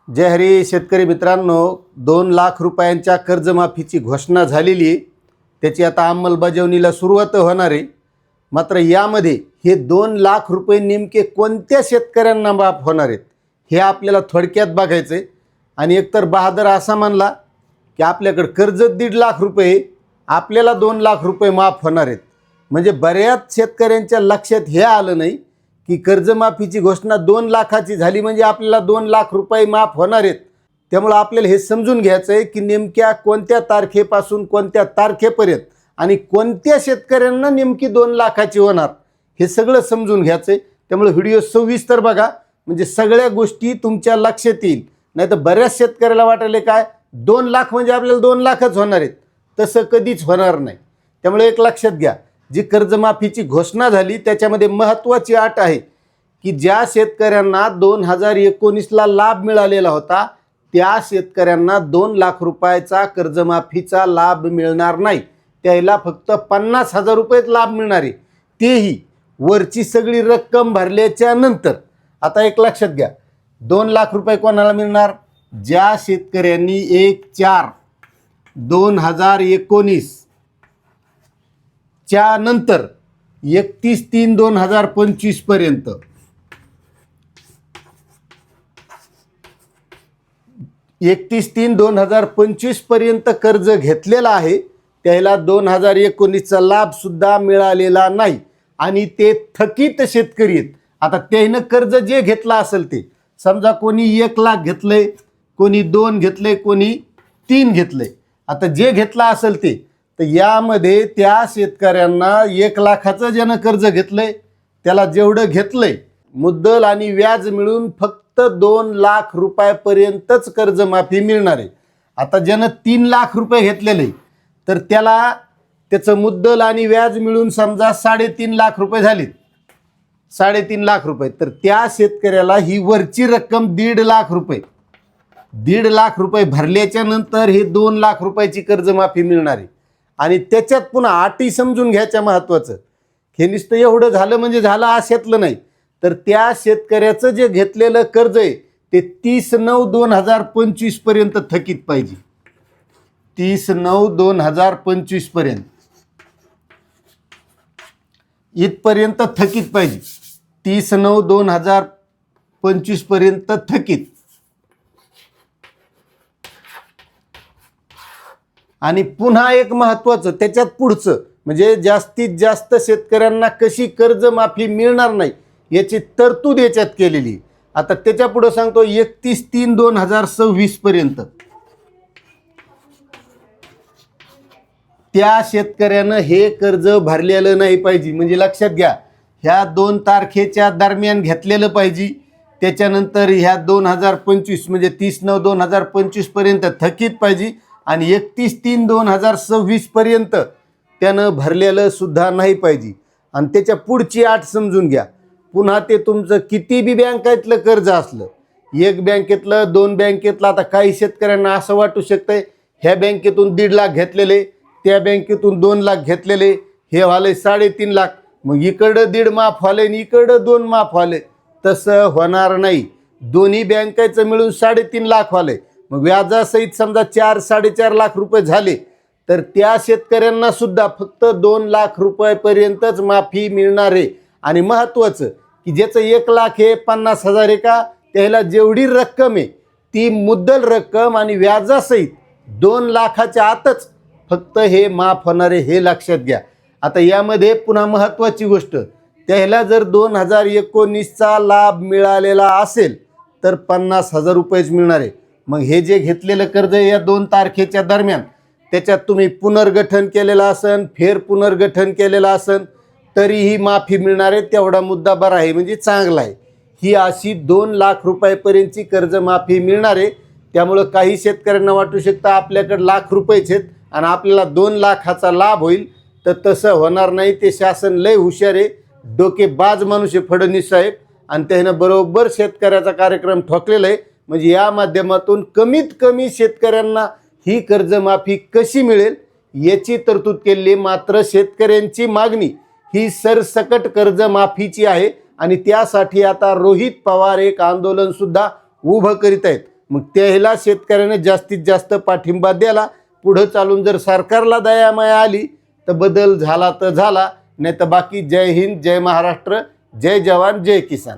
जय हरी शेतकरी मित्रांनो, 2 लाख रुपयांच्या कर्जमाफीची घोषणा झालेली आहे. त्याची आता अंमलबजावणीला सुरुवात होणार आहे. मात्र यामध्ये हे 2 लाख रुपये नेमके कोणत्या शेतकऱ्यांना माफ होणार आहेत हे आपल्याला थोडक्यात बघायचं आहे. आणि एकतर बहादर असा म्हणला की आपल्याकडे कर्ज 1.5 लाख रुपये, आपल्याला 2 लाख रुपये माफ होणार आहेत. म्हणजे बऱ्याच शेतकऱ्यांच्या लक्षात हे आलं नाही की कर्जमाफीची घोषणा 2 लाखाची झाली म्हणजे आपल्याला 2 लाख रुपये माफ होणार आहेत. त्यामुळं आपल्याला हे समजून घ्यायचं आहे की नेमक्या कोणत्या तारखेपासून कोणत्या तारखेपर्यंत आणि कोणत्या शेतकऱ्यांना नेमकी 2 लाखाची होणार हे सगळं समजून घ्यायचं आहे. त्यामुळे व्हिडिओ सविस्तर बघा, म्हणजे सगळ्या गोष्टी तुमच्या लक्षात येईल. नाही तर बऱ्याच शेतकऱ्याला वाटले काय 2 लाख म्हणजे आपल्याला 2 लाखच होणार आहेत, तसं कधीच होणार नाही. त्यामुळे एक लक्षात घ्या, जी कर्जमाफीची घोषणा झाली त्याच्यामध्ये महत्त्वाची अट आहे की ज्या शेतकऱ्यांना 2019ला लाभ मिळालेला होता त्या शेतकऱ्यांना 2 लाख रुपयाचा कर्जमाफीचा लाभ मिळणार नाही. त्याला फक्त 50,000 रुपयेच लाभ मिळणार आहे, तेही वरची सगळी रक्कम भरल्याच्या नंतर. आता एक लक्षात घ्या, 2 लाख रुपये कोणाला मिळणार? ज्या शेतकऱ्यांनी 1/4/2019 च्या नंतर 31/3/2025 पर्यंत 31/3/2025 पर्यंत कर्ज घेतलेला आहे, त्याला 2019चा लाभ सुद्धा मिळालेला नाही आणि ते थकीत शेतकरी आहेत. आता त्यानं कर्ज जे घेतलं असेल ते, समजा कोणी 1 लाख घेतलंय, कोणी 2 घेतले, कोणी 3 घेतले. आता जे घेतलं असेल ते, तर यामध्ये त्या शेतकऱ्यांना 1 लाखाचं ज्यानं कर्ज घेतलंय त्याला जेवढं घेतलंय मुद्दल आणि व्याज मिळून फक्त 2 लाख रुपयापर्यंतच कर्जमाफी मिळणार आहे. आता ज्यानं 3 लाख रुपये घेतलेले तर त्याला त्याचं मुद्दल आणि व्याज मिळून समजा 3.5 लाख रुपये झाले, 3.5 लाख रुपये, तर त्या शेतकऱ्याला ही वरची रक्कम 1.5 लाख रुपये 1.5 लाख रुपये भरल्याच्या नंतर हे 2 लाख रुपयाची कर्जमाफी मिळणार आहे. आणि त्याच्यात पुन्हा अटी समजून घ्यायच्या. महत्त्वाचं हे नुसतं एवढं झालं म्हणजे झालं अशातलं नाही, तर त्या शेतकऱ्याचं जे घेतलेलं कर्ज आहे ते 30/9/2025 पर्यंत थकीत पाहिजे. 30/9/2025 पर्यंत इथपर्यंत थकीत पाहिजे. 30/9/2025 पर्यंत थकीत. आणि पुन्हा एक महत्त्वाचं त्याच्यात पुढचं म्हणजे जास्तीत जास्त शेतकऱ्यांना कशी कर्जमाफी मिळणार नाही याची तरतूद याच्यात केलेली. आता त्याच्या पुढे सांगतो 31/3/2026 पर्यंत त्या शेतकऱ्यानं हे कर्ज भरलेलं नाही पाहिजे. म्हणजे लक्षात घ्या, ह्या 2 तारखेच्या दरम्यान घेतलेलं पाहिजे. त्याच्यानंतर ह्या 2025 म्हणजे 30/9/2025 पर्यंत थकीत पाहिजे आणि 31/3/2026 पर्यंत त्यानं भरलेलं सुद्धा नाही पाहिजे. आणि त्याच्या पुढची अट समजून घ्या. पुन्हा ते तुमचं किती बी बँकेतलं कर्ज असलं, 1 बँकेतलं 2 बँकेतलं. आता काही शेतकऱ्यांना असं वाटू शकतंय ह्या बँकेतून 1.5 लाख घेतलेले, त्या बँकेतून 2 लाख घेतलेले, हे व्हाले 3.5 लाख, मग इकडं 1.5 माफ व्हाले आणि इकडं 2 माफ व्हाले. तसं होणार नाही. दोन्ही बँकेचं मिळून 3.5 लाख व्हाले, मग व्याजासहित समजा 4-4.5 लाख रुपये झाले, तर त्या शेतकऱ्यांना सुद्धा फक्त 2 लाख रुपयापर्यंतच माफी मिळणार आहे. आणि महत्त्वाचं की ज्याचं 1 लाख हे 50,000 आहे का, त्याला जेवढी रक्कम आहे ती मुद्दल रक्कम आणि व्याजासहित 2 लाखाच्या आतच फक्त हे माफ होणार आहे, हे लक्षात घ्या. आता यामध्ये पुन्हा महत्त्वाची गोष्ट, त्याला जर 2019चा लाभ मिळालेला असेल तर 50,000 रुपयेच मिळणार आहे. मग हे जे घेतलेलं कर्ज या 2 तारखेच्या दरम्यान त्याच्यात तुम्ही पुनर्गठन केलेलं असन, फेर पुनर्गठन केलेलं असन, तरीही माफी मिळणार आहे. तेवढा मुद्दा बरा आहे, म्हणजे चांगला आहे. ही अशी 2 लाख रुपयापर्यंतची कर्जमाफी मिळणार आहे. त्यामुळं काही शेतकऱ्यांना वाटू शकतं आपल्याकडे लाख रुपयेच आहेत आणि आपल्याला 2 लाखाचा लाभ होईल, तर तसं होणार नाही. ते शासन लय हुशार आहे, डोकेबाज माणूस आहे फडणवीस साहेब, आणि त्यानं बरोबर शेतकऱ्याचा कार्यक्रम ठोकलेला आहे. म्हणजे या माध्यमातून कमीत कमी शेतकऱ्यांना ही कर्जमाफी कशी मिळेल याची तरतूद केली. मात्र शेतकऱ्यांची मागणी ही सरसकट कर्जमाफीची आहे आणि त्यासाठी आता रोहित पवार एक आंदोलन सुद्धा उभं करीत आहेत. मग त्याला शेतकऱ्याने जास्तीत जास्त पाठिंबा द्याला. पुढं चालून जर सरकारला दयामाया आली तर बदल झाला तर झाला, नाही तर बाकी जय हिंद, जय महाराष्ट्र, जय जवान, जय किसान.